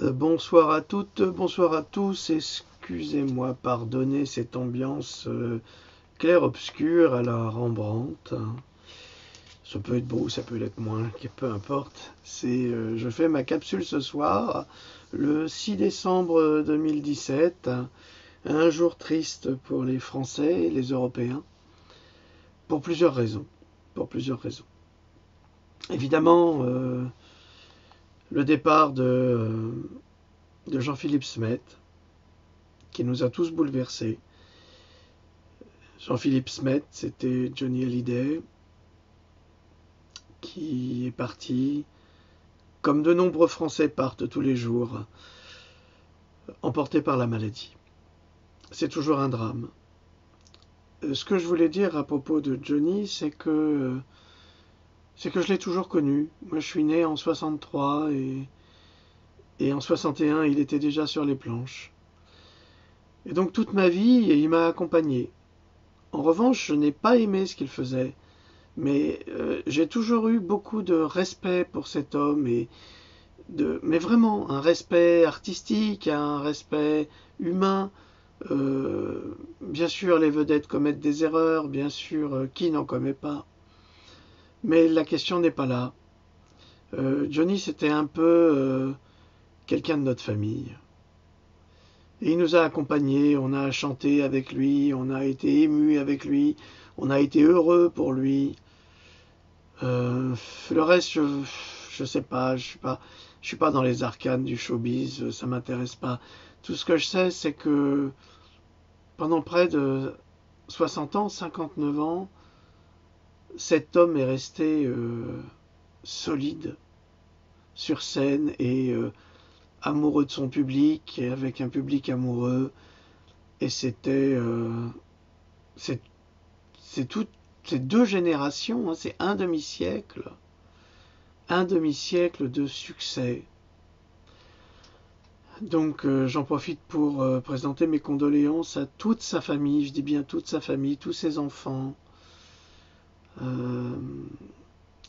Bonsoir à toutes, bonsoir à tous. Excusez-moi, pardonnez cette ambiance clair-obscur à la Rembrandt. Ça peut être beau, ça peut être moins, peu importe. Je fais ma capsule ce soir, le 6 décembre 2017, un jour triste pour les Français et les Européens, pour plusieurs raisons. Pour plusieurs raisons. Évidemment, le départ de Jean-Philippe Smet, qui nous a tous bouleversés. Jean-Philippe Smet, c'était Johnny Hallyday, qui est parti, comme de nombreux Français partent tous les jours, emportés par la maladie. C'est toujours un drame. Ce que je voulais dire à propos de Johnny, c'est que je l'ai toujours connu. Moi, je suis né en 63 et en 61, il était déjà sur les planches. Et donc toute ma vie, il m'a accompagné. En revanche, je n'ai pas aimé ce qu'il faisait. Mais j'ai toujours eu beaucoup de respect pour cet homme mais vraiment un respect artistique, un respect humain. Bien sûr, les vedettes commettent des erreurs, bien sûr, qui n'en commet pas. Mais la question n'est pas là. Johnny, c'était un peu quelqu'un de notre famille. Et il nous a accompagnés, on a chanté avec lui, on a été ému avec lui, on a été heureux pour lui. Le reste, je sais pas, je suis pas dans les arcanes du showbiz, ça m'intéresse pas. Tout ce que je sais, c'est que pendant près de 60 ans, 59 ans, cet homme est resté solide sur scène et amoureux de son public, et avec un public amoureux. Et c'est, c'est toutes ces deux générations, hein, c'est un demi-siècle de succès. Donc j'en profite pour présenter mes condoléances à toute sa famille, je dis bien toute sa famille, tous ses enfants, euh,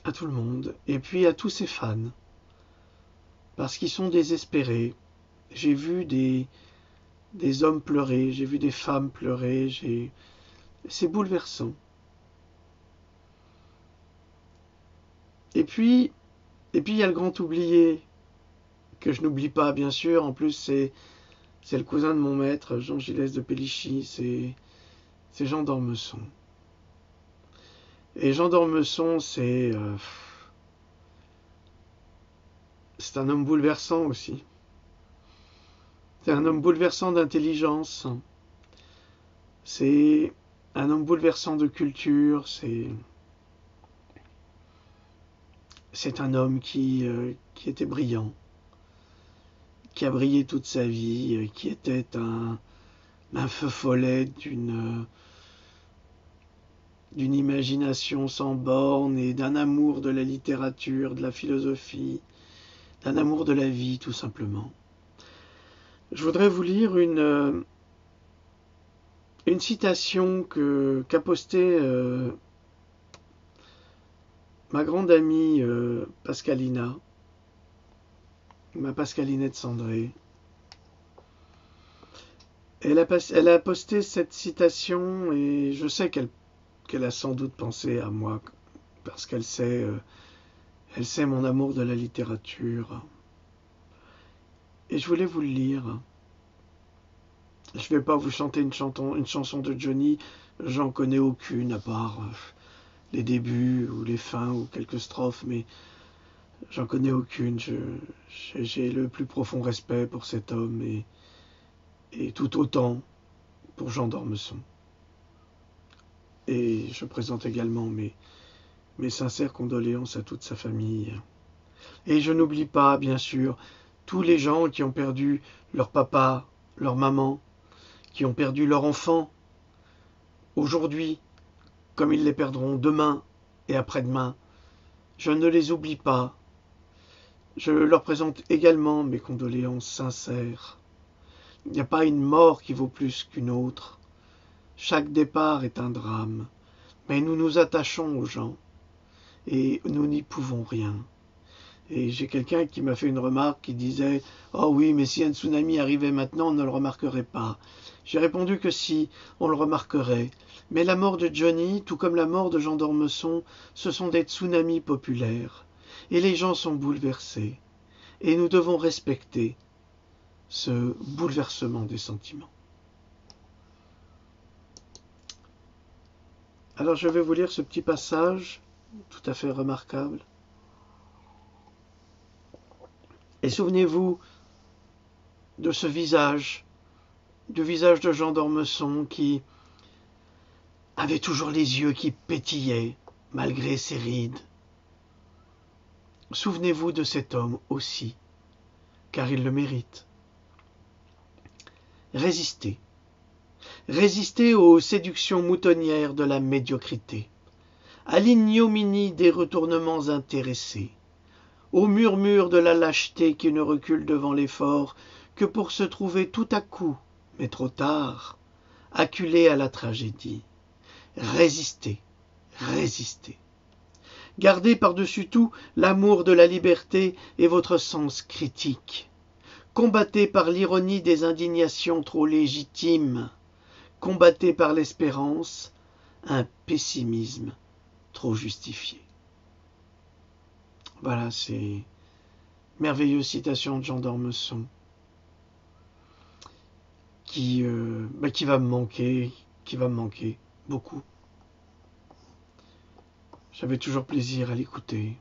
à tout le monde, et puis à tous ses fans, parce qu'ils sont désespérés. J'ai vu des hommes pleurer, j'ai vu des femmes pleurer, c'est bouleversant. Et puis, il y a le grand oublié, que je n'oublie pas bien sûr, en plus c'est le cousin de mon maître, Jean Gilles de Pélichy, c'est Jean d'Ormesson. Et Jean d'Ormesson, c'est un homme bouleversant aussi. C'est un homme bouleversant d'intelligence. C'est un homme bouleversant de culture. C'est un homme qui était brillant, qui a brillé toute sa vie, qui était un feu follet d'une imagination sans bornes et d'un amour de la littérature, de la philosophie, d'un amour de la vie tout simplement. Je voudrais vous lire une citation qu'a postée ma grande amie Pascalina, ma Pascalinette Cendré. Elle a posté cette citation et je sais qu'elle a sans doute pensé à moi parce elle sait mon amour de la littérature. Et je voulais vous le lire. Je ne vais pas vous chanter une chanson de Johnny, j'en connais aucune à part les débuts ou les fins ou quelques strophes, mais j'en connais aucune. J'ai le plus profond respect pour cet homme et tout autant pour Jean d'Ormesson. Et je présente également mes sincères condoléances à toute sa famille. Et je n'oublie pas, bien sûr, tous les gens qui ont perdu leur papa, leur maman, qui ont perdu leur enfant, aujourd'hui, comme ils les perdront demain et après-demain. Je ne les oublie pas. Je leur présente également mes condoléances sincères. Il n'y a pas une mort qui vaut plus qu'une autre. Chaque départ est un drame. Mais nous nous attachons aux gens et nous n'y pouvons rien. Et j'ai quelqu'un qui m'a fait une remarque qui disait « Oh oui, mais si un tsunami arrivait maintenant, on ne le remarquerait pas. » J'ai répondu que si, on le remarquerait. Mais la mort de Johnny, tout comme la mort de Jean d'Ormesson, ce sont des tsunamis populaires. Et les gens sont bouleversés. Et nous devons respecter ce bouleversement des sentiments. Alors je vais vous lire ce petit passage, tout à fait remarquable. Et souvenez-vous de ce visage, du visage de Jean d'Ormesson qui avait toujours les yeux qui pétillaient malgré ses rides. Souvenez-vous de cet homme aussi, car il le mérite. Résistez. Résistez aux séductions moutonnières de la médiocrité, à l'ignominie des retournements intéressés, au murmure de la lâcheté qui ne recule devant l'effort que pour se trouver tout à coup, mais trop tard, acculé à la tragédie. Résistez, résistez. Gardez par-dessus tout l'amour de la liberté et votre sens critique. Combattez par l'ironie des indignations trop légitimes. Combattez par l'espérance un pessimisme trop justifié. Voilà, c'est merveilleuse citation de Jean d'Ormesson qui va me manquer beaucoup. J'avais toujours plaisir à l'écouter.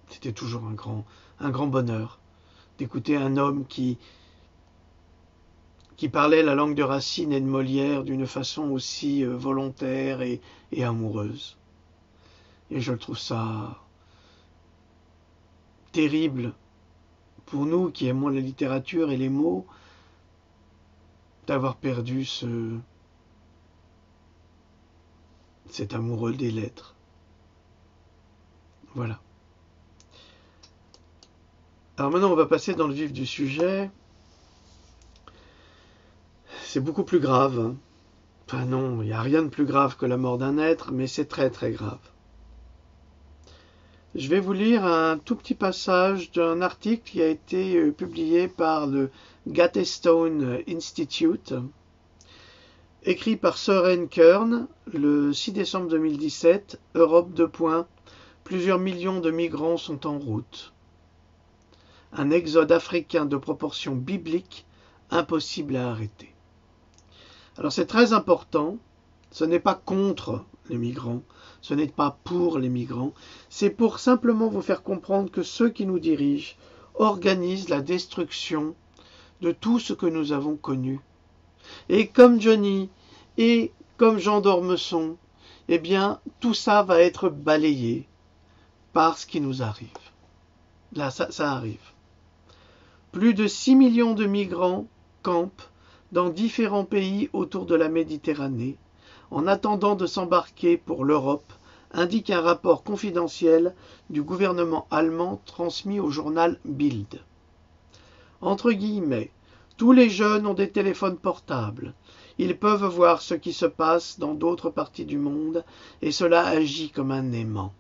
C'était toujours un grand bonheur d'écouter un homme qui parlait la langue de Racine et de Molière d'une façon aussi volontaire et amoureuse. Et je trouve ça terrible pour nous qui aimons la littérature et les mots d'avoir perdu cet amoureux des lettres. Voilà. Alors maintenant, on va passer dans le vif du sujet. C'est beaucoup plus grave. Enfin non, il n'y a rien de plus grave que la mort d'un être, mais c'est très très grave. Je vais vous lire un tout petit passage d'un article qui a été publié par le Gattestone Institute, écrit par Søren Kern le 6 décembre 2017, Europe 2. Plusieurs millions de migrants sont en route. Un exode africain de proportions bibliques, impossible à arrêter. Alors c'est très important, ce n'est pas contre les migrants, ce n'est pas pour les migrants, c'est pour simplement vous faire comprendre que ceux qui nous dirigent organisent la destruction de tout ce que nous avons connu. Et comme Johnny et comme Jean d'Ormesson, eh bien tout ça va être balayé par ce qui nous arrive. Là, ça arrive. Plus de 6 millions de migrants campent dans différents pays autour de la Méditerranée, en attendant de s'embarquer pour l'Europe, indique un rapport confidentiel du gouvernement allemand transmis au journal Bild. Entre guillemets, tous les jeunes ont des téléphones portables. Ils peuvent voir ce qui se passe dans d'autres parties du monde et cela agit comme un aimant.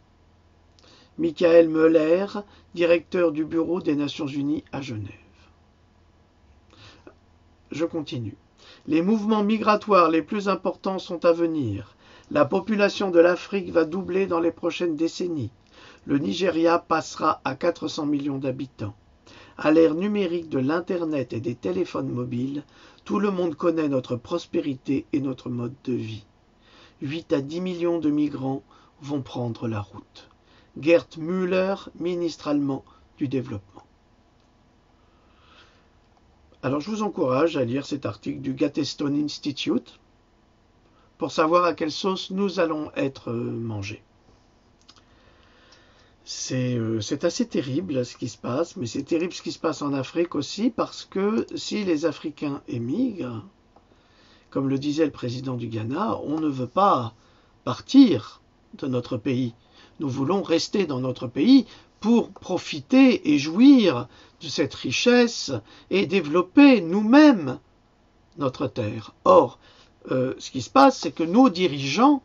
Michael Müller, directeur du Bureau des Nations Unies à Genève. Je continue. Les mouvements migratoires les plus importants sont à venir. La population de l'Afrique va doubler dans les prochaines décennies. Le Nigeria passera à 400 millions d'habitants. À l'ère numérique de l'Internet et des téléphones mobiles, tout le monde connaît notre prospérité et notre mode de vie. 8 à 10 millions de migrants vont prendre la route. Gerd Müller, ministre allemand du développement. Alors je vous encourage à lire cet article du Gattestone Institute pour savoir à quelle sauce nous allons être mangés. C'est assez terrible ce qui se passe, mais c'est terrible ce qui se passe en Afrique aussi, parce que si les Africains émigrent, comme le disait le président du Ghana, on ne veut pas partir de notre pays. Nous voulons rester dans notre pays pour profiter et jouir de cette richesse et développer nous-mêmes notre terre. Or, ce qui se passe, c'est que nos dirigeants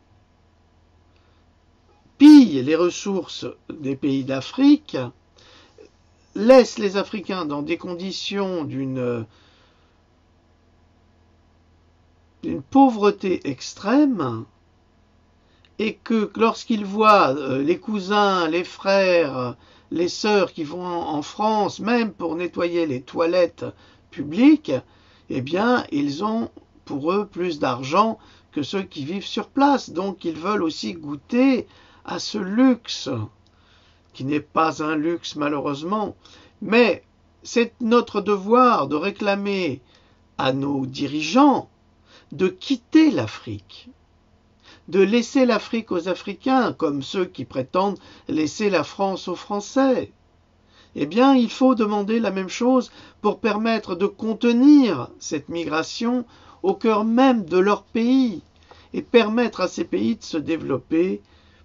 pillent les ressources des pays d'Afrique laisse les Africains dans des conditions d'une pauvreté extrême, et que lorsqu'ils voient les cousins, les frères, les sœurs qui vont en France, même pour nettoyer les toilettes publiques, eh bien, ils ont pour eux plus d'argent que ceux qui vivent sur place. Donc, ils veulent aussi goûter à ce luxe, qui n'est pas un luxe malheureusement, mais c'est notre devoir de réclamer à nos dirigeants de quitter l'Afrique, de laisser l'Afrique aux Africains, comme ceux qui prétendent laisser la France aux Français. Eh bien, il faut demander la même chose pour permettre de contenir cette migration au cœur même de leur pays et permettre à ces pays de se développer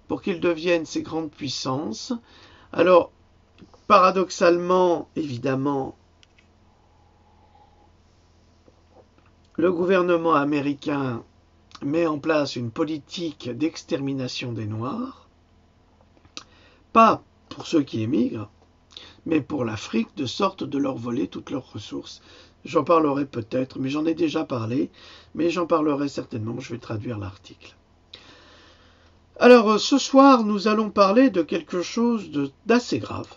pour qu'ils deviennent ces grandes puissances. Alors, paradoxalement, évidemment, le gouvernement américain met en place une politique d'extermination des Noirs, pas pour ceux qui émigrent, mais pour l'Afrique, de sorte de leur voler toutes leurs ressources. J'en parlerai peut-être, mais j'en ai déjà parlé, mais j'en parlerai certainement, je vais traduire l'article. Alors, ce soir, nous allons parler de quelque chose d'assez grave.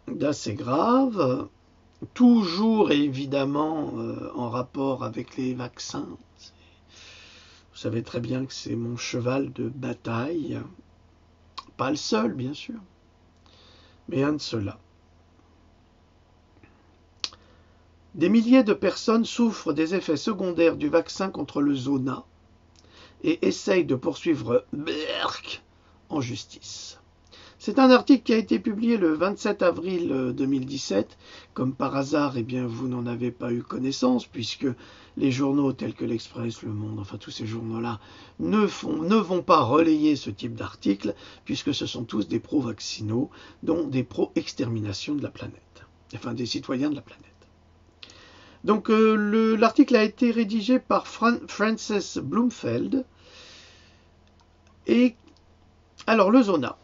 D'assez grave, toujours évidemment en rapport avec les vaccins. Vous savez très bien que c'est mon cheval de bataille. Pas le seul, bien sûr, mais un de ceux-là. Des milliers de personnes souffrent des effets secondaires du vaccin contre le zona et essayent de poursuivre Merck en justice. C'est un article qui a été publié le 27 avril 2017. Comme par hasard, eh bien, vous n'en avez pas eu connaissance, puisque les journaux tels que l'Express, Le Monde, enfin tous ces journaux-là, ne vont pas relayer ce type d'article, puisque ce sont tous des pro-vaccinaux, dont des pro-extermination de la planète, enfin des citoyens de la planète. Donc l'article a été rédigé par Frances Bloomfield. Et alors le zona.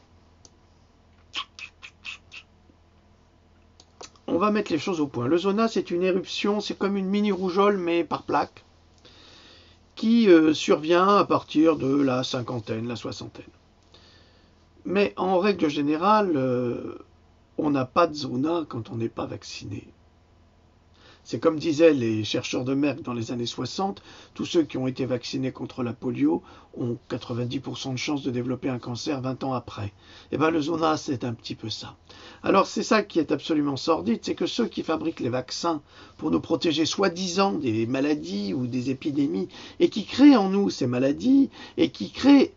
On va mettre les choses au point. Le zona, c'est une éruption, c'est comme une mini-rougeole, mais par plaque, qui survient à partir de la cinquantaine, la soixantaine. Mais en règle générale, on n'a pas de zona quand on n'est pas vacciné. C'est comme disaient les chercheurs de Merck dans les années 60, tous ceux qui ont été vaccinés contre la polio ont 90% de chances de développer un cancer 20 ans après. Et bien le zona, c'est un petit peu ça. Alors c'est ça qui est absolument sordide, c'est que ceux qui fabriquent les vaccins pour nous protéger soi-disant des maladies ou des épidémies, et qui créent en nous ces maladies, et qui créent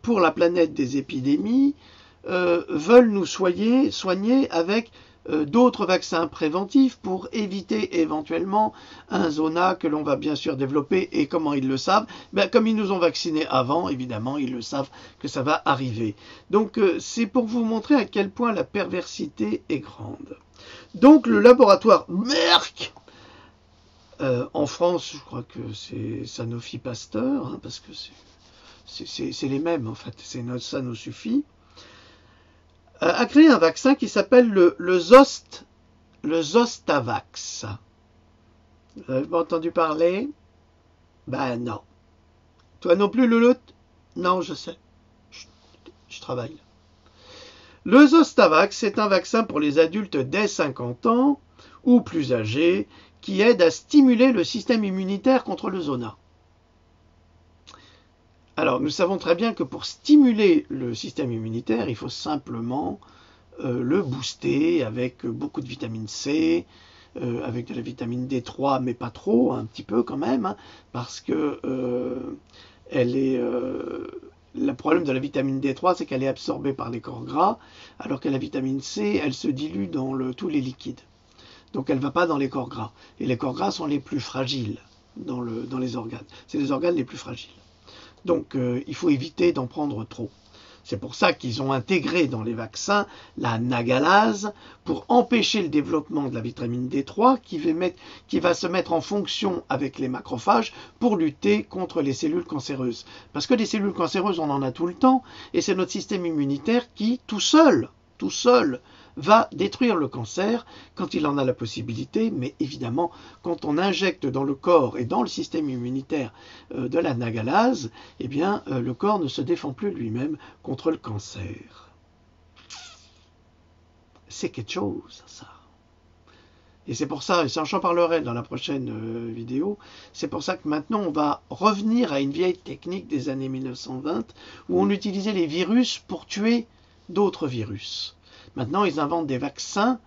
pour la planète des épidémies, veulent nous soigner avec d'autres vaccins préventifs pour éviter éventuellement un zona que l'on va bien sûr développer. Et comment ils le savent? Comme ils nous ont vaccinés avant, évidemment, ils le savent que ça va arriver. Donc c'est pour vous montrer à quel point la perversité est grande. Donc le laboratoire Merck, en France, je crois que c'est Sanofi Pasteur, hein, parce que c'est les mêmes en fait, ça nous suffit, a créé un vaccin qui s'appelle le Zostavax. Vous avez pas entendu parler? Ben non. Toi non plus, Louloute? Non, je sais. Je travaille. Le Zostavax, c'est un vaccin pour les adultes dès 50 ans ou plus âgés qui aide à stimuler le système immunitaire contre le zona. Alors, nous savons très bien que pour stimuler le système immunitaire, il faut simplement le booster avec beaucoup de vitamine C, avec de la vitamine D3, mais pas trop, un petit peu quand même, hein, parce que le problème de la vitamine D3, c'est qu'elle est absorbée par les corps gras, alors que la vitamine C, elle se dilue dans tous les liquides. Donc elle ne va pas dans les corps gras. Et les corps gras sont les plus fragiles dans les organes. C'est les organes les plus fragiles. Donc il faut éviter d'en prendre trop. C'est pour ça qu'ils ont intégré dans les vaccins la nagalase pour empêcher le développement de la vitamine D3 qui va se mettre en fonction avec les macrophages pour lutter contre les cellules cancéreuses. Parce que les cellules cancéreuses, on en a tout le temps, et c'est notre système immunitaire qui, tout seul, va détruire le cancer quand il en a la possibilité, mais évidemment, quand on injecte dans le corps et dans le système immunitaire de la nagalase, eh bien, le corps ne se défend plus lui-même contre le cancer. C'est quelque chose, ça. Et c'est pour ça, et ça j'en parlerai dans la prochaine vidéo, c'est pour ça que maintenant on va revenir à une vieille technique des années 1920 où on utilisait les virus pour tuer d'autres virus. Maintenant ils inventent des vaccins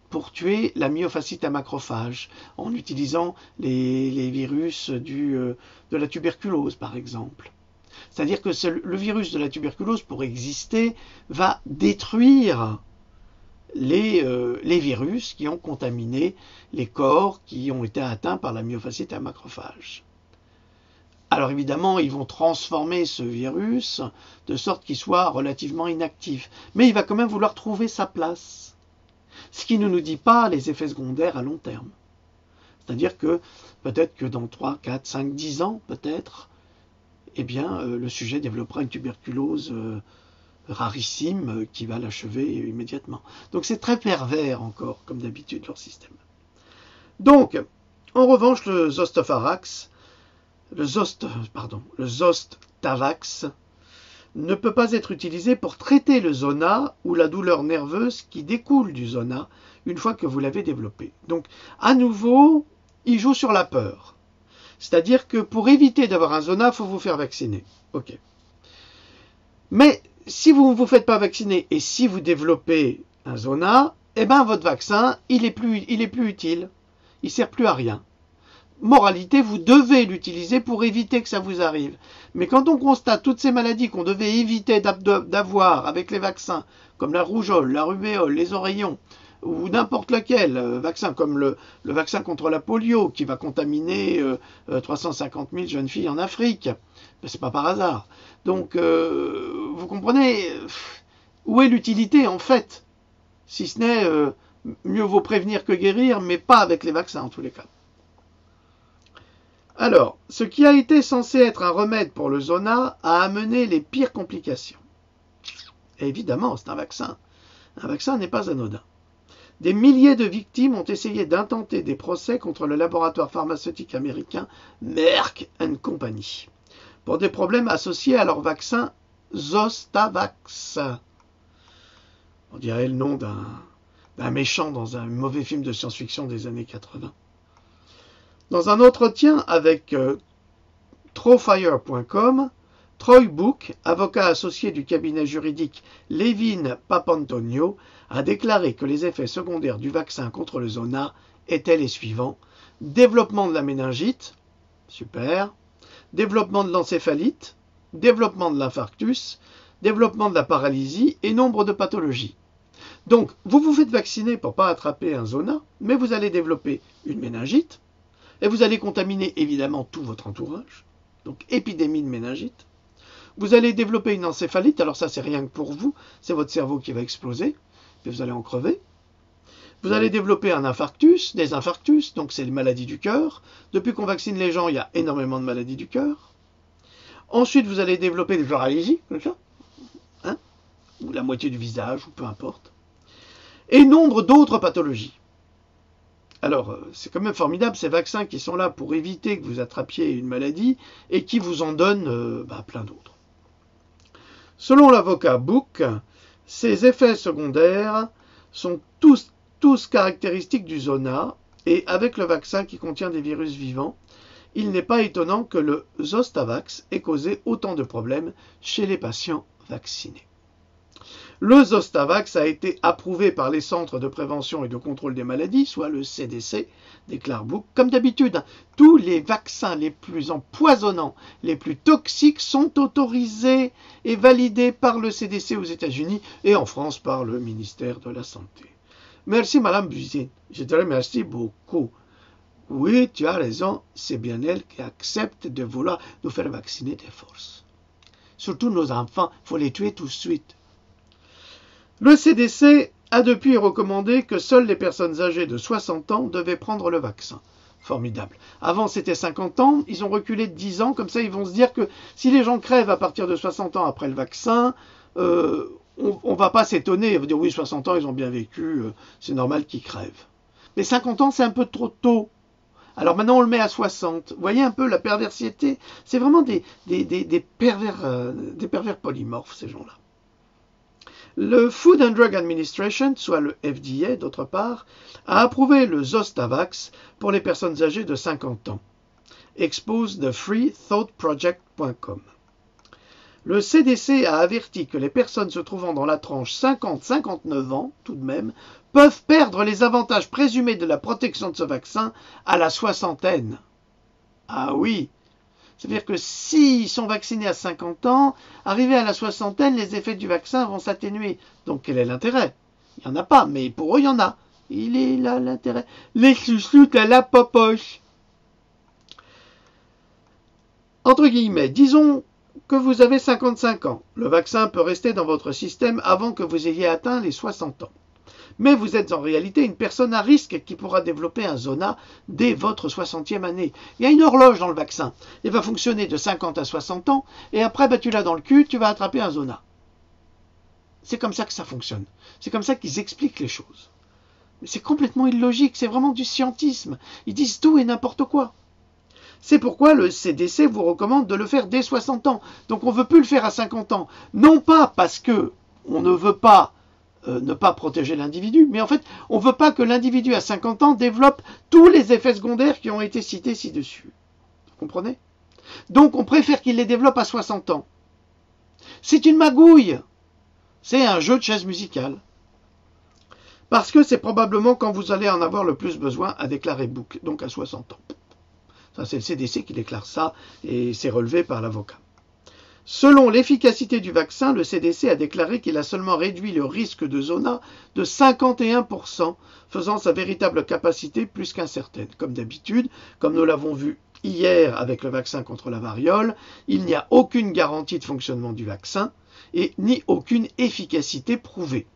pour tuer la myofasciite à macrophage en utilisant les virus de la tuberculose par exemple. C'est-à-dire que le virus de la tuberculose, pour exister, va détruire les virus qui ont contaminé les corps qui ont été atteints par la myofasciite à macrophage. Alors évidemment, ils vont transformer ce virus de sorte qu'il soit relativement inactif. Mais il va quand même vouloir trouver sa place. Ce qui ne nous dit pas les effets secondaires à long terme. C'est-à-dire que peut-être que dans 3, 4, 5, 10 ans, peut-être, eh bien, le sujet développera une tuberculose rarissime qui va l'achever immédiatement. Donc c'est très pervers encore, comme d'habitude, leur système. Donc, en revanche, le Zostavax ne peut pas être utilisé pour traiter le zona ou la douleur nerveuse qui découle du zona une fois que vous l'avez développé. Donc, à nouveau, il joue sur la peur. C'est-à-dire que pour éviter d'avoir un zona, il faut vous faire vacciner. Ok. Mais si vous ne vous faites pas vacciner et si vous développez un zona, eh ben votre vaccin, il est plus utile. Il ne sert plus à rien. Moralité, vous devez l'utiliser pour éviter que ça vous arrive. Mais quand on constate toutes ces maladies qu'on devait éviter d'avoir avec les vaccins, comme la rougeole, la rubéole, les oreillons, ou n'importe lequel, vaccin comme le vaccin contre la polio, qui va contaminer 350 000 jeunes filles en Afrique, ben, c'est pas par hasard. Donc, vous comprenez, où est l'utilité en fait? Si ce n'est, mieux vaut prévenir que guérir, mais pas avec les vaccins en tous les cas. Alors, ce qui a été censé être un remède pour le zona a amené les pires complications. Et évidemment, c'est un vaccin. Un vaccin n'est pas anodin. Des milliers de victimes ont essayé d'intenter des procès contre le laboratoire pharmaceutique américain Merck & Company pour des problèmes associés à leur vaccin Zostavax. On dirait le nom d'un méchant dans un mauvais film de science-fiction des années 80. Dans un entretien avec Trofire.com, Troy Book, avocat associé du cabinet juridique Levin Papantonio, a déclaré que les effets secondaires du vaccin contre le zona étaient les suivants: développement de la méningite, super, développement de l'encéphalite, développement de l'infarctus, développement de la paralysie et nombre de pathologies. Donc, vous vous faites vacciner pour ne pas attraper un zona, mais vous allez développer une méningite, et vous allez contaminer évidemment tout votre entourage, donc épidémie de méningite. Vous allez développer une encéphalite, alors ça c'est rien que pour vous, c'est votre cerveau qui va exploser, et vous allez en crever. Vous allez développer un infarctus, des infarctus, donc c'est les maladies du cœur. Depuis qu'on vaccine les gens, il y a énormément de maladies du cœur. Ensuite, vous allez développer des paralysies, comme ça, hein, ou la moitié du visage, ou peu importe. Et nombre d'autres pathologies. Alors, c'est quand même formidable, ces vaccins qui sont là pour éviter que vous attrapiez une maladie et qui vous en donnent plein d'autres. Selon l'avocat Book, ces effets secondaires sont tous caractéristiques du zona et avec le vaccin qui contient des virus vivants, il n'est pas étonnant que le Zostavax ait causé autant de problèmes chez les patients vaccinés. Le Zostavax a été approuvé par les centres de prévention et de contrôle des maladies, soit le CDC, déclare Book. Comme d'habitude, tous les vaccins les plus empoisonnants, les plus toxiques sont autorisés et validés par le CDC aux États-Unis et en France par le ministère de la Santé. Merci Madame Buzine, je te remercie beaucoup. Oui, tu as raison, c'est bien elle qui accepte de vouloir nous faire vacciner de force. Surtout nos enfants, il faut les tuer tout de suite. Le CDC a depuis recommandé que seules les personnes âgées de 60 ans devaient prendre le vaccin. Formidable. Avant, c'était 50 ans, ils ont reculé de 10 ans, comme ça ils vont se dire que si les gens crèvent à partir de 60 ans après le vaccin, on ne va pas s'étonner, on va dire oui, 60 ans, ils ont bien vécu, c'est normal qu'ils crèvent. Mais 50 ans, c'est un peu trop tôt. Alors maintenant, on le met à 60. Vous voyez un peu la perversité? C'est vraiment des pervers polymorphes, ces gens-là. Le Food and Drug Administration, soit le FDA d'autre part, a approuvé le Zostavax pour les personnes âgées de 50 ans. Expose de freethoughtproject.com. Le CDC a averti que les personnes se trouvant dans la tranche 50-59 ans, tout de même, peuvent perdre les avantages présumés de la protection de ce vaccin à la soixantaine. Ah oui, c'est-à-dire que s'ils sont vaccinés à 50 ans, arrivés à la soixantaine, les effets du vaccin vont s'atténuer. Donc quel est l'intérêt? Il n'y en a pas, mais pour eux, il y en a. Il est là l'intérêt. Les chouchoutes à la popoche. Entre guillemets, disons que vous avez 55 ans. Le vaccin peut rester dans votre système avant que vous ayez atteint les 60 ans. Mais vous êtes en réalité une personne à risque qui pourra développer un zona dès votre 60e année. Il y a une horloge dans le vaccin. Il va fonctionner de 50 à 60 ans, et après, tu l'as dans le cul, tu vas attraper un zona. C'est comme ça que ça fonctionne. C'est comme ça qu'ils expliquent les choses. Mais c'est complètement illogique, c'est vraiment du scientisme. Ils disent tout et n'importe quoi. C'est pourquoi le CDC vous recommande de le faire dès 60 ans. Donc on ne veut plus le faire à 50 ans. Non pas parce que on ne veut pas ne pas protéger l'individu, mais en fait, on ne veut pas que l'individu à 50 ans développe tous les effets secondaires qui ont été cités ci-dessus. Vous comprenez? Donc on préfère qu'il les développe à 60 ans. C'est une magouille. C'est un jeu de chaise musicale. Parce que c'est probablement quand vous allez en avoir le plus besoin, a déclaré Book, donc à 60 ans. Ça, c'est le CDC qui déclare ça, et c'est relevé par l'avocat. Selon l'efficacité du vaccin, le CDC a déclaré qu'il a seulement réduit le risque de zona de 51%, faisant sa véritable capacité plus qu'incertaine. Comme d'habitude, comme nous l'avons vu hier avec le vaccin contre la variole, il n'y a aucune garantie de fonctionnement du vaccin et ni aucune efficacité prouvée.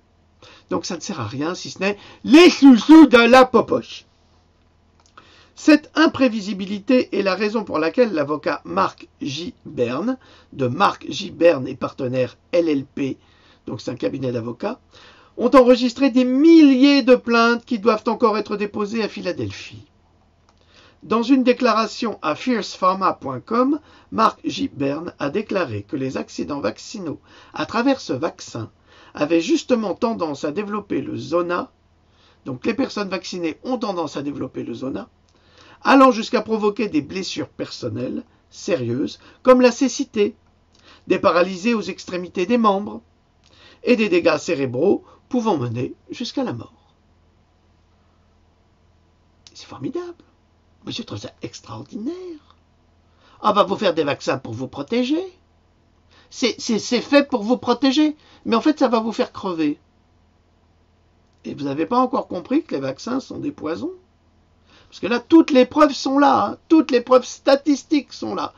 Donc ça ne sert à rien si ce n'est les chouchous de la popoche. Cette imprévisibilité est la raison pour laquelle l'avocat Mark J. Byrne, de Mark J. Byrne et partenaires LLP, donc c'est un cabinet d'avocats, ont enregistré des milliers de plaintes qui doivent encore être déposées à Philadelphie. Dans une déclaration à fiercepharma.com, Mark J. Byrne a déclaré que les accidents vaccinaux à travers ce vaccin avaient justement tendance à développer le zona, donc les personnes vaccinées ont tendance à développer le zona, allant jusqu'à provoquer des blessures personnelles sérieuses, comme la cécité, des paralysés aux extrémités des membres, et des dégâts cérébraux pouvant mener jusqu'à la mort. C'est formidable. Mais je trouve ça extraordinaire. On va vous faire des vaccins pour vous protéger. C'est fait pour vous protéger, mais en fait ça va vous faire crever. Et vous n'avez pas encore compris que les vaccins sont des poisons? Parce que là, toutes les preuves sont là, hein. Toutes les preuves statistiques sont là.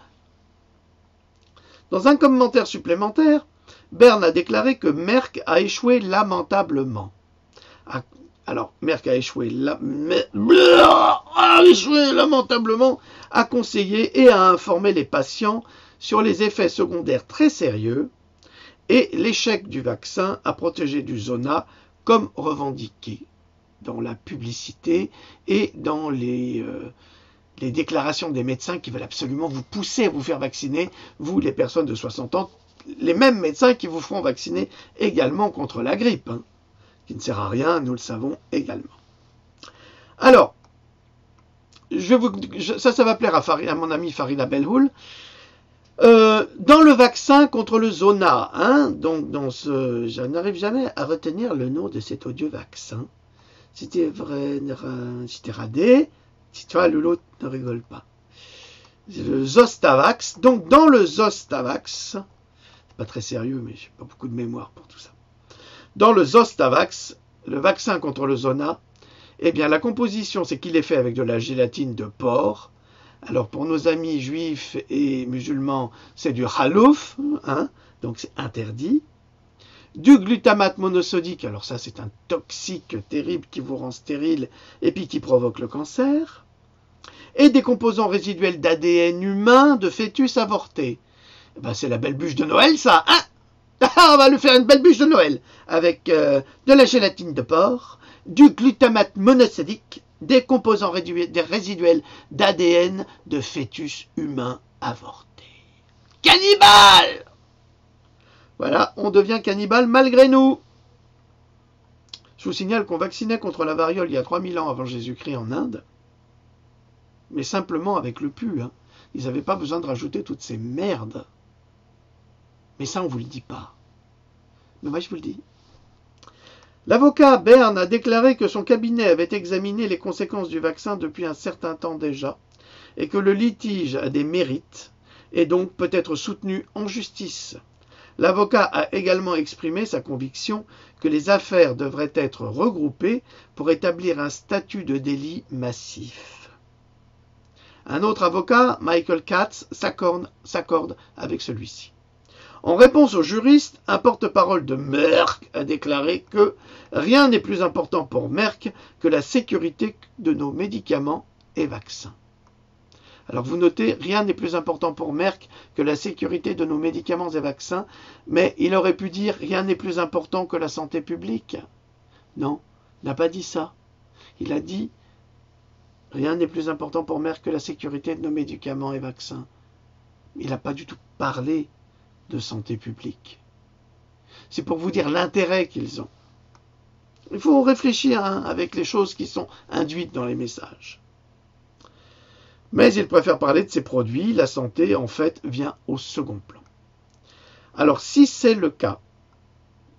Dans un commentaire supplémentaire, Byrne a déclaré que Merck a échoué lamentablement. Alors, Merck a échoué lamentablement à conseiller et à informer les patients sur les effets secondaires très sérieux et l'échec du vaccin à protéger du zona comme revendiqué dans la publicité et dans les déclarations des médecins qui veulent absolument vous pousser à vous faire vacciner, vous les personnes de 60 ans, les mêmes médecins qui vous feront vacciner également contre la grippe, hein, qui ne sert à rien, nous le savons également. Alors, ça va plaire à mon ami Farida Belhoul. Dans le vaccin contre le zona, hein, donc je n'arrive jamais à retenir le nom de cet odieux vaccin. C'était vrai, c'était radé. Si toi, l'autre ne rigole pas. Le Zostavax. Donc, dans le Zostavax, c'est pas très sérieux, mais j'ai pas beaucoup de mémoire pour tout ça. Dans le Zostavax, le vaccin contre le zona, eh bien, la composition, c'est qu'il est fait avec de la gélatine de porc. Alors, pour nos amis juifs et musulmans, c'est du halouf, hein, donc c'est interdit. Du glutamate monosodique, alors ça c'est un toxique terrible qui vous rend stérile et puis qui provoque le cancer, et des composants résiduels d'ADN humain de fœtus avortés. Ben, c'est la belle bûche de Noël ça, hein? Ah, on va lui faire une belle bûche de Noël avec de la gélatine de porc, du glutamate monosodique, des composants résiduels d'ADN de fœtus humains avortés. Cannibale! Voilà, on devient cannibale malgré nous. Je vous signale qu'on vaccinait contre la variole il y a 3000 ans avant Jésus-Christ en Inde, mais simplement avec le pu. Hein. Ils n'avaient pas besoin de rajouter toutes ces merdes. Mais ça, on ne vous le dit pas. Mais moi, je vous le dis. L'avocat Bern a déclaré que son cabinet avait examiné les conséquences du vaccin depuis un certain temps déjà, et que le litige a des mérites, et donc peut être soutenu en justice. L'avocat a également exprimé sa conviction que les affaires devraient être regroupées pour établir un statut de délit massif. Un autre avocat, Michael Katz, s'accorde avec celui-ci. En réponse aux juristes, un porte-parole de Merck a déclaré que rien n'est plus important pour Merck que la sécurité de nos médicaments et vaccins. Alors vous notez, rien n'est plus important pour Merck que la sécurité de nos médicaments et vaccins, mais il aurait pu dire rien n'est plus important que la santé publique. Non, il n'a pas dit ça. Il a dit rien n'est plus important pour Merck que la sécurité de nos médicaments et vaccins. Il n'a pas du tout parlé de santé publique. C'est pour vous dire l'intérêt qu'ils ont. Il faut réfléchir avec les choses qui sont induites dans les messages. Mais il préfère parler de ses produits. La santé, en fait, vient au second plan. Alors, si c'est le cas,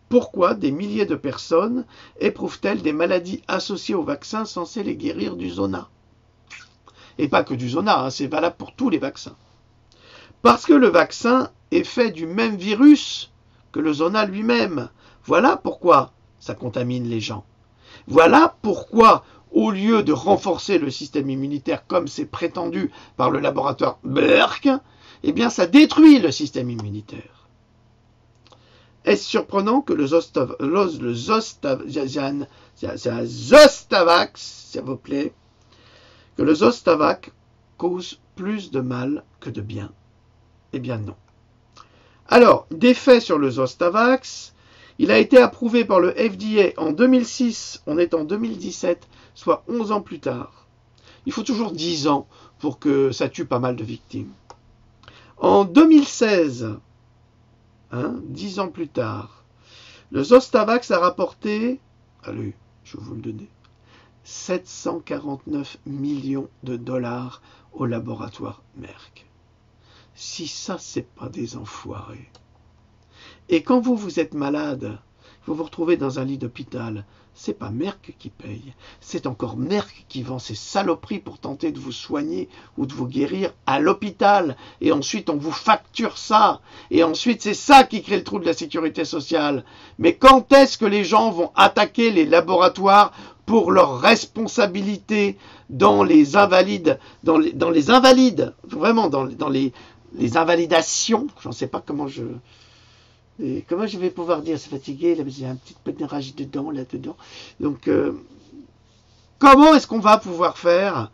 pourquoi des milliers de personnes éprouvent-elles des maladies associées au vaccin censées les guérir du zona? Et pas que du zona, c'est valable pour tous les vaccins. Parce que le vaccin est fait du même virus que le zona lui-même. Voilà pourquoi ça contamine les gens. Voilà pourquoi, au lieu de renforcer le système immunitaire comme c'est prétendu par le laboratoire Merck, eh bien ça détruit le système immunitaire. Est-ce surprenant que le Zostavax, s'il vous plaît, que le Zostavax cause plus de mal que de bien? Eh bien non. Alors, des faits sur le Zostavax, il a été approuvé par le FDA en 2006, on est en 2017, soit 11 ans plus tard. Il faut toujours 10 ans pour que ça tue pas mal de victimes. En 2016, 10 ans plus tard, le Zostavax a rapporté, allez, je vais vous le donner, 749 millions de dollars au laboratoire Merck. Si ça, c'est pas des enfoirés. Et quand vous êtes malade, vous vous retrouvez dans un lit d'hôpital, c'est pas Merck qui paye, c'est encore Merck qui vend ses saloperies pour tenter de vous soigner ou de vous guérir à l'hôpital. Et ensuite, on vous facture ça. Et ensuite, c'est ça qui crée le trou de la sécurité sociale. Mais quand est-ce que les gens vont attaquer les laboratoires pour leur responsabilité dans les invalides, dans les invalides, vraiment dans les invalidations, j'en sais pas comment je vais pouvoir dire, c'est fatigué, là, j'ai un petit peu de rage là-dedans. Donc, comment est-ce qu'on va pouvoir faire?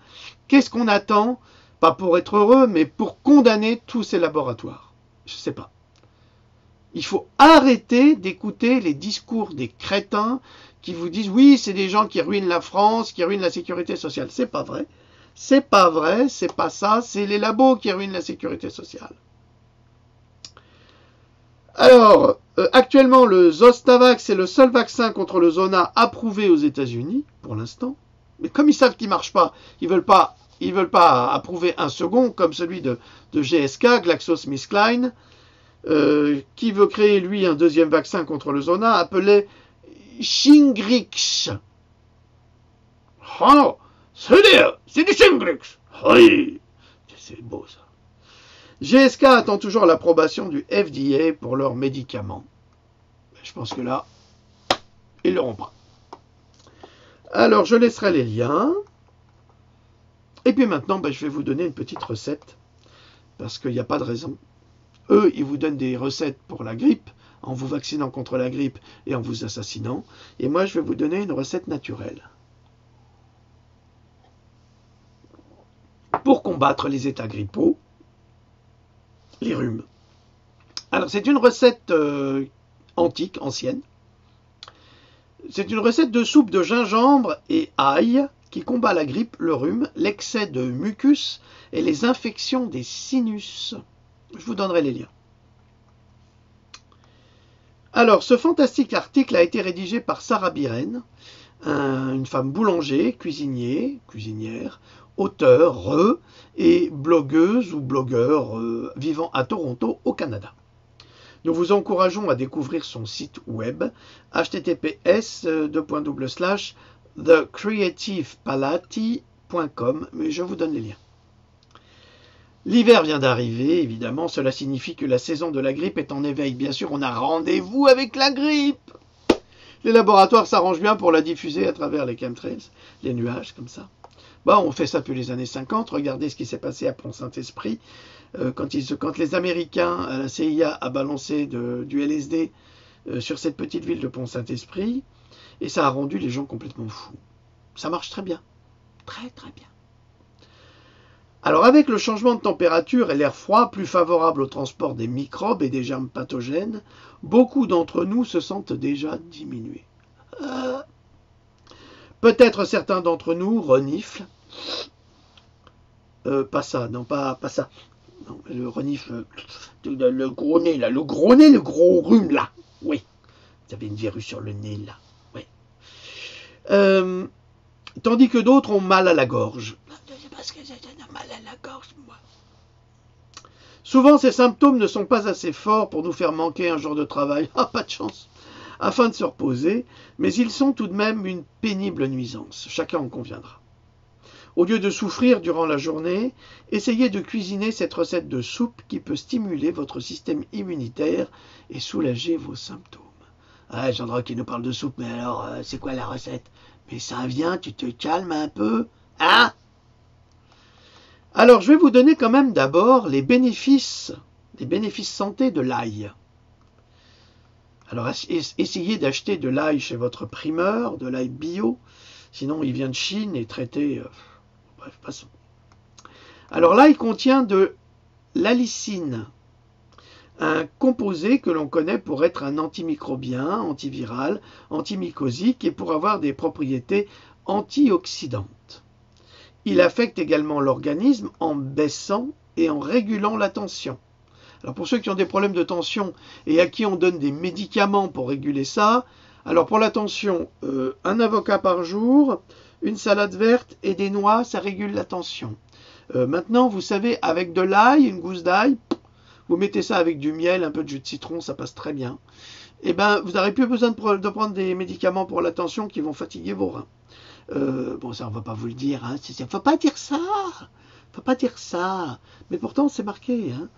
Qu'est-ce qu'on attend? Pas pour être heureux, mais pour condamner tous ces laboratoires. Je sais pas. Il faut arrêter d'écouter les discours des crétins qui vous disent oui, c'est des gens qui ruinent la France, qui ruinent la sécurité sociale. C'est pas vrai. C'est pas vrai, c'est pas ça, c'est les labos qui ruinent la sécurité sociale. Alors, actuellement, le Zostavax est le seul vaccin contre le zona approuvé aux États-Unis, pour l'instant. Mais comme ils savent qu'il ne marche pas, ils veulent pas approuver un second, comme celui de GSK, GlaxoSmithKline, qui veut créer, lui, un deuxième vaccin contre le zona, appelé Shingrix. Oh, c'est du Shingrix. Oui, c'est beau ça. GSK attend toujours l'approbation du FDA pour leurs médicaments. Je pense que là, ils l'auront pas. Alors, je laisserai les liens. Et puis maintenant, je vais vous donner une petite recette, parce qu'il n'y a pas de raison. Eux, ils vous donnent des recettes pour la grippe, en vous vaccinant contre la grippe et en vous assassinant. Et moi, je vais vous donner une recette naturelle. Pour combattre les états grippaux, les rhumes. Alors, c'est une recette antique, ancienne. C'est une recette de soupe de gingembre et ail qui combat la grippe, le rhume, l'excès de mucus et les infections des sinus. Je vous donnerai les liens. Alors, ce fantastique article a été rédigé par Sarah Biren, une femme boulanger, cuisinière, auteure et blogueuse ou blogueur vivant à Toronto, au Canada. Nous vous encourageons à découvrir son site web https://thecreativepalati.com, mais je vous donne les liens. L'hiver vient d'arriver, évidemment, cela signifie que la saison de la grippe est en éveil. Bien sûr, on a rendez-vous avec la grippe. Les laboratoires s'arrangent bien pour la diffuser à travers les chemtrails, les nuages, comme ça. Bon, on fait ça depuis les années 50. Regardez ce qui s'est passé à Pont-Saint-Esprit. Quand les Américains, la CIA, a balancé du LSD sur cette petite ville de Pont-Saint-Esprit, et ça a rendu les gens complètement fous. Ça marche très bien. Très, très bien. Alors, avec le changement de température et l'air froid, plus favorable au transport des microbes et des germes pathogènes, beaucoup d'entre nous se sentent déjà diminués. Peut-être certains d'entre nous reniflent. Pas ça, non, pas ça. Non, le renifle, le gros nez, là, le gros nez, le gros rhume, là. Oui, vous avez une verrue sur le nez, là. Oui. Tandis que d'autres ont mal à la gorge. C'est parce que j'ai mal à la gorge, moi. Souvent, ces symptômes ne sont pas assez forts pour nous faire manquer un jour de travail. Ah, pas de chance. Afin de se reposer, mais ils sont tout de même une pénible nuisance. Chacun en conviendra. Au lieu de souffrir durant la journée, essayez de cuisiner cette recette de soupe qui peut stimuler votre système immunitaire et soulager vos symptômes. Ah, Jean-Dreux qui nous parle de soupe, mais alors, c'est quoi la recette? Mais ça vient, tu te calmes un peu, hein? Alors, je vais vous donner quand même d'abord les bénéfices santé de l'ail. Alors, essayez d'acheter de l'ail chez votre primeur, de l'ail bio, sinon il vient de Chine et traité... bref, passons. Alors, l'ail contient de l'allicine, un composé que l'on connaît pour être un antimicrobien, antiviral, antimycosique et pour avoir des propriétés antioxydantes. Il affecte également l'organisme en baissant et en régulant la tension. Alors pour ceux qui ont des problèmes de tension et à qui on donne des médicaments pour réguler ça, alors pour la tension, un avocat par jour, une salade verte et des noix, ça régule la tension. Maintenant, vous savez, avec de l'ail, une gousse d'ail, vous mettez ça avec du miel, un peu de jus de citron, ça passe très bien. Et ben, vous n'aurez plus besoin de prendre des médicaments pour la tension qui vont fatiguer vos reins. Bon, ça, on ne va pas vous le dire. Hein. Il ne faut pas dire ça. Faut pas dire ça. Mais pourtant, c'est marqué. Hein.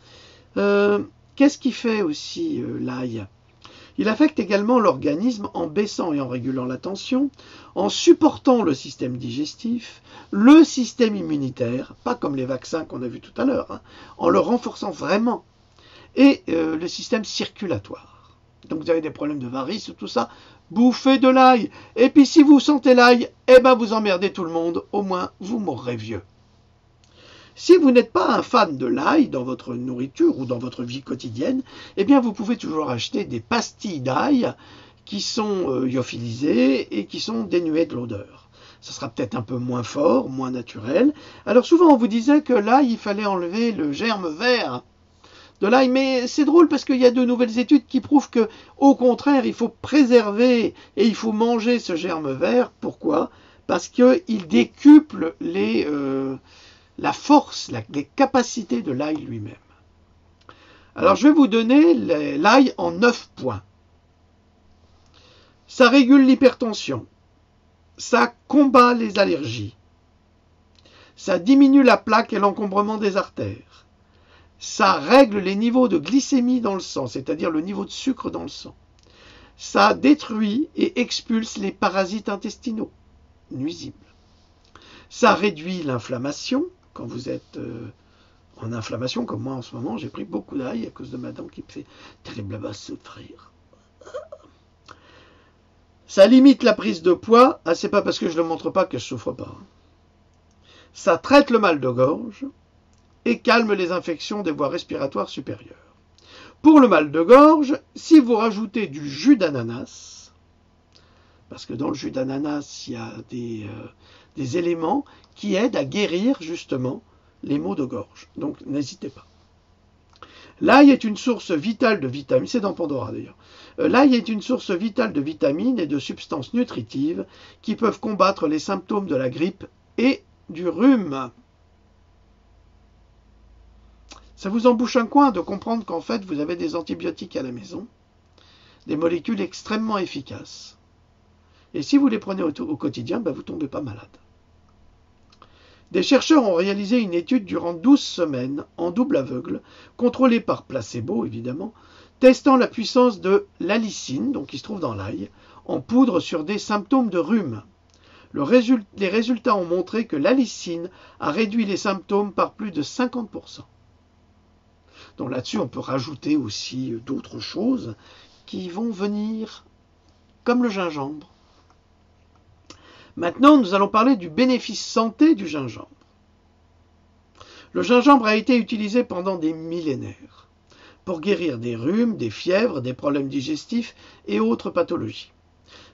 Qu'est-ce qui fait aussi l'ail? Il affecte également l'organisme en baissant et en régulant la tension, en supportant le système digestif, le système immunitaire, pas comme les vaccins qu'on a vus tout à l'heure, hein, en le renforçant vraiment, et le système circulatoire. Donc vous avez des problèmes de varices, tout ça, bouffez de l'ail. Et puis si vous sentez l'ail, eh ben vous emmerdez tout le monde, au moins vous mourrez vieux. Si vous n'êtes pas un fan de l'ail dans votre nourriture ou dans votre vie quotidienne, eh bien vous pouvez toujours acheter des pastilles d'ail qui sont lyophilisées et qui sont dénuées de l'odeur. Ça sera peut-être un peu moins fort, moins naturel. Alors souvent on vous disait que l'ail, il fallait enlever le germe vert de l'ail, mais c'est drôle parce qu'il y a de nouvelles études qui prouvent que, au contraire, il faut préserver et il faut manger ce germe vert. Pourquoi? Parce qu'il décuple la force, les capacités de l'ail lui-même. Alors je vais vous donner l'ail en 9 points. Ça régule l'hypertension, ça combat les allergies, ça diminue la plaque et l'encombrement des artères, ça règle les niveaux de glycémie dans le sang, c'est-à-dire le niveau de sucre dans le sang, ça détruit et expulse les parasites intestinaux nuisibles, ça réduit l'inflammation. Quand vous êtes en inflammation, comme moi en ce moment, j'ai pris beaucoup d'ail à cause de ma dent qui me fait terriblement souffrir. Ça limite la prise de poids. Ah, c'est pas parce que je ne le montre pas que je ne souffre pas. Ça traite le mal de gorge et calme les infections des voies respiratoires supérieures. Pour le mal de gorge, si vous rajoutez du jus d'ananas, parce que dans le jus d'ananas, il y a des éléments qui aident à guérir justement les maux de gorge. Donc n'hésitez pas. L'ail est une source vitale de vitamines, c'est dans Pandora d'ailleurs. L'ail est une source vitale de vitamines et de substances nutritives qui peuvent combattre les symptômes de la grippe et du rhume. Ça vous embouche un coin de comprendre qu'en fait vous avez des antibiotiques à la maison, des molécules extrêmement efficaces. Et si vous les prenez au quotidien, vous ne tombez pas malade. Des chercheurs ont réalisé une étude durant 12 semaines, en double aveugle, contrôlée par placebo évidemment, testant la puissance de l'allicine, donc qui se trouve dans l'ail, en poudre sur des symptômes de rhume. Les résultats ont montré que l'allicine a réduit les symptômes par plus de 50%. Donc là-dessus, on peut rajouter aussi d'autres choses qui vont venir, comme le gingembre. Maintenant, nous allons parler du bénéfice santé du gingembre. Le gingembre a été utilisé pendant des millénaires pour guérir des rhumes, des fièvres, des problèmes digestifs et autres pathologies.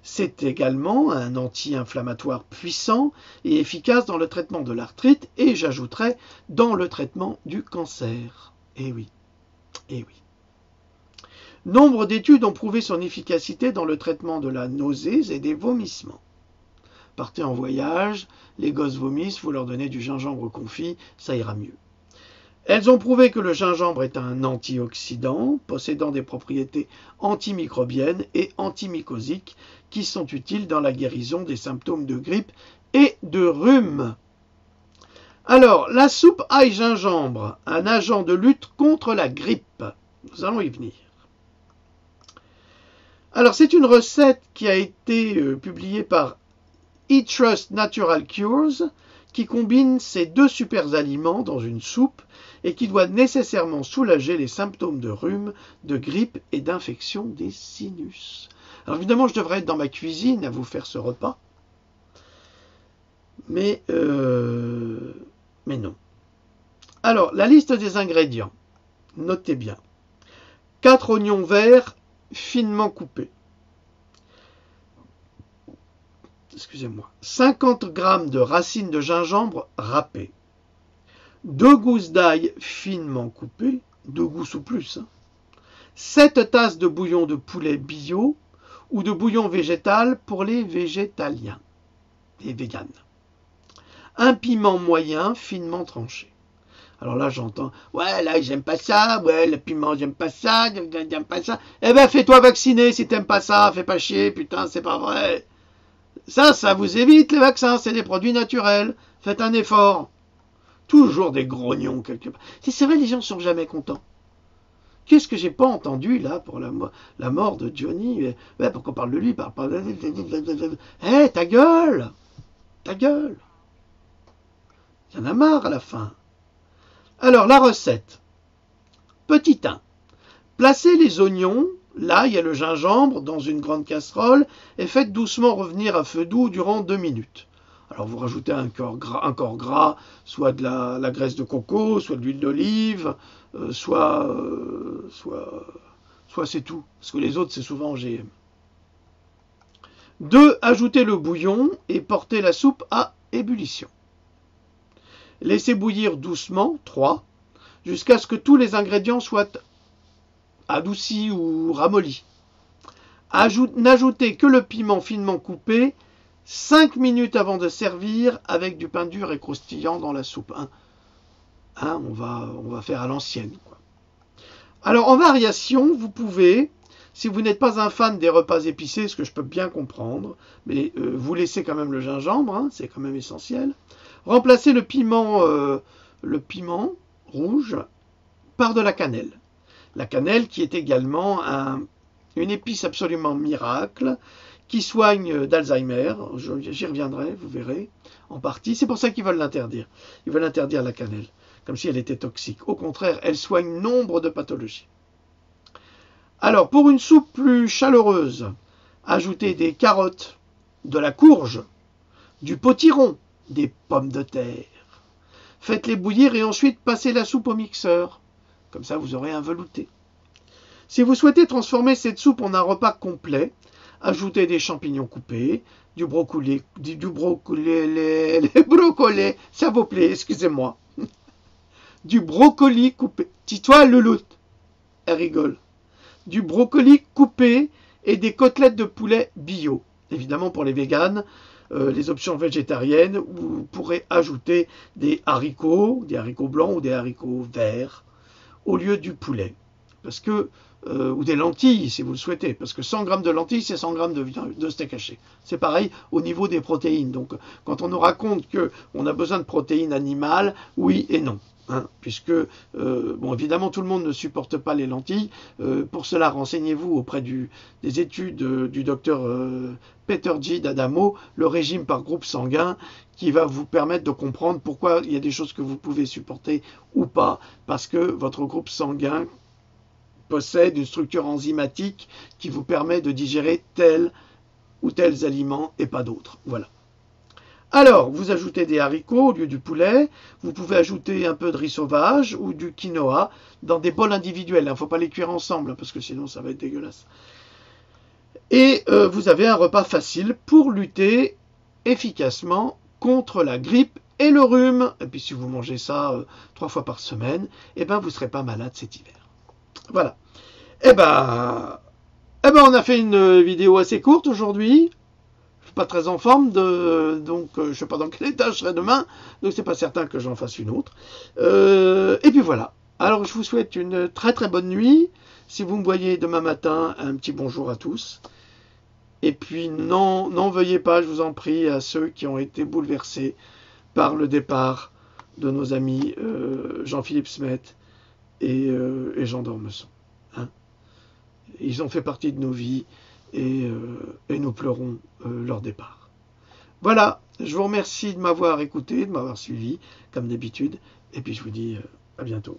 C'est également un anti-inflammatoire puissant et efficace dans le traitement de l'arthrite et, j'ajouterais, dans le traitement du cancer. Eh oui, eh oui. Nombre d'études ont prouvé son efficacité dans le traitement de la nausée et des vomissements. Partez en voyage, les gosses vomissent, vous leur donnez du gingembre confit, ça ira mieux. Elles ont prouvé que le gingembre est un antioxydant, possédant des propriétés antimicrobiennes et antimycosiques qui sont utiles dans la guérison des symptômes de grippe et de rhume. Alors, la soupe ail-gingembre, un agent de lutte contre la grippe. Nous allons y venir. Alors, c'est une recette qui a été publiée par eTrust Natural Cures, qui combine ces deux super aliments dans une soupe et qui doit nécessairement soulager les symptômes de rhume, de grippe et d'infection des sinus. Alors évidemment, je devrais être dans ma cuisine à vous faire ce repas, mais non. Alors, la liste des ingrédients, notez bien. 4 oignons verts finement coupés. Excusez-moi, 50 g de racines de gingembre râpées, 2 gousses d'ail finement coupées, 2 gousses ou plus, 7 tasses de bouillon de poulet bio ou de bouillon végétal pour les végétaliens, les véganes, un piment moyen finement tranché. Alors là j'entends, ouais là j'aime pas ça, ouais le piment j'aime pas ça, j'aime pas ça. Eh ben fais-toi vacciner si t'aimes pas ça, fais pas chier, putain c'est pas vrai. Ça vous évite les vaccins, c'est des produits naturels. Faites un effort. Toujours des grognons quelque part. C'est vrai, les gens ne sont jamais contents. Qu'est-ce que j'ai pas entendu là pour la mort de Johnny? Ouais, pourquoi on parle de lui? Parle pas. Hé, ta gueule! Ta gueule! Il y en a marre à la fin. Alors, la recette. Petit 1. Placez les oignons, l'ail et le gingembre dans une grande casserole et faites doucement revenir à feu doux durant 2 minutes. Alors vous rajoutez un corps gras, soit de la graisse de coco, soit de l'huile d'olive, soit c'est tout, parce que les autres c'est souvent en GM. 2. Ajoutez le bouillon et portez la soupe à ébullition. Laissez bouillir doucement, 3, jusqu'à ce que tous les ingrédients soient adoucis ou ramollis. N'ajoutez que le piment finement coupé 5 minutes avant de servir avec du pain dur et croustillant dans la soupe. On va faire à l'ancienne. Alors en variation, vous pouvez, si vous n'êtes pas un fan des repas épicés, ce que je peux bien comprendre, mais vous laissez quand même le gingembre, c'est quand même essentiel, remplacer le piment rouge par de la cannelle. La cannelle qui est également une épice absolument miracle qui soigne d'Alzheimer. J'y reviendrai, vous verrez, en partie. C'est pour ça qu'ils veulent l'interdire. Ils veulent interdire la cannelle, comme si elle était toxique. Au contraire, elle soigne nombre de pathologies. Alors, pour une soupe plus chaleureuse, ajoutez des carottes, de la courge, du potiron, des pommes de terre. Faites-les bouillir et ensuite passez la soupe au mixeur. Comme ça, vous aurez un velouté. Si vous souhaitez transformer cette soupe en un repas complet, ajoutez des champignons coupés, du brocoli, les brocolis, ça vous plaît, excusez-moi. Du brocoli coupé. Dis-toi, Louloute, elle rigole. Du brocoli coupé et des côtelettes de poulet bio. Évidemment, pour les véganes, les options végétariennes, vous pourrez ajouter des haricots blancs ou des haricots verts au lieu du poulet. Parce que, ou des lentilles si vous le souhaitez, parce que 100 grammes de lentilles, c'est 100 grammes de steak haché. C'est pareil au niveau des protéines. Donc, quand on nous raconte qu'on a besoin de protéines animales, oui et non. Hein, puisque, bon, évidemment, tout le monde ne supporte pas les lentilles. Pour cela, renseignez-vous auprès des études du docteur Peter G. d'Adamo, le régime par groupe sanguin, qui va vous permettre de comprendre pourquoi il y a des choses que vous pouvez supporter ou pas, parce que votre groupe sanguin possède une structure enzymatique qui vous permet de digérer tel ou tels aliments et pas d'autres. Voilà. Alors, vous ajoutez des haricots au lieu du poulet, vous pouvez ajouter un peu de riz sauvage ou du quinoa dans des bols individuels. Il ne faut pas les cuire ensemble, parce que sinon ça va être dégueulasse. Et vous avez un repas facile pour lutter efficacement contre la grippe et le rhume. Et puis si vous mangez ça 3 fois par semaine, eh ben, vous ne serez pas malade cet hiver. Voilà. Eh ben, on a fait une vidéo assez courte aujourd'hui. Je suis pas très en forme, donc je sais pas dans quel état je serai demain, donc c'est pas certain que j'en fasse une autre. Et puis voilà. Alors je vous souhaite une très très bonne nuit. Si vous me voyez demain matin, un petit bonjour à tous. Et puis n'en veuillez pas, je vous en prie, à ceux qui ont été bouleversés par le départ de nos amis Jean-Philippe Smet et Jean d'Ormesson. Hein, ils ont fait partie de nos vies et nous pleurons leur départ. Voilà, je vous remercie de m'avoir écouté, de m'avoir suivi, comme d'habitude, et puis je vous dis à bientôt.